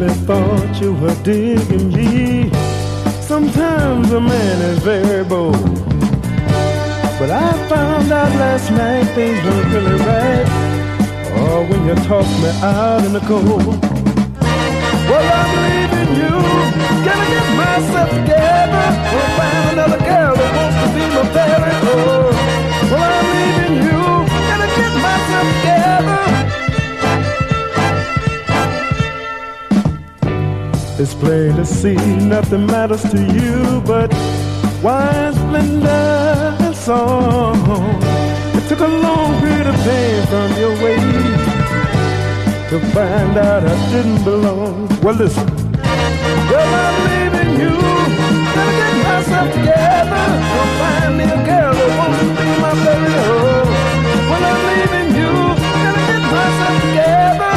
really thought you were digging me. Sometimes a man is very bold, but I found out last night things weren't really right. Oh, when you tossed me out in the cold. Well, I'm leaving you, gonna get myself together. Gonna find another girl that wants to be my very own. Well, I'm leaving you, gonna get myself together. It's plain to see nothing matters to you but wine, splendor, and song. It took a long period of pain from your way to find out I didn't belong. Well, listen. Well, I'm leaving you, gonna get myself together. Gonna find me a girl that wants to be my very own. Well, I'm leaving you, gonna get myself together.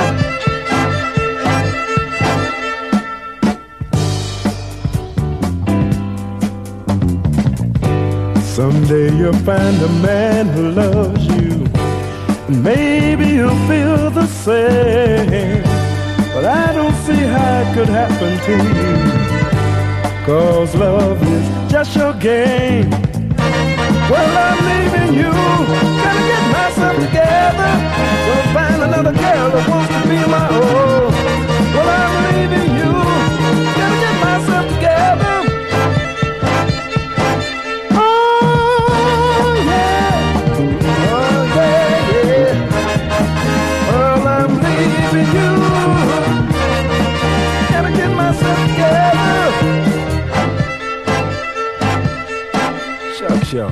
Someday you'll find a man who loves you, and maybe you'll feel the same. But I don't see how it could happen to you, 'cause love is just your game. Well, I'm leaving you, gonna get myself together. Gonna find another girl that wants to be my own. Well, I'm leaving you, gonna get myself together. Show.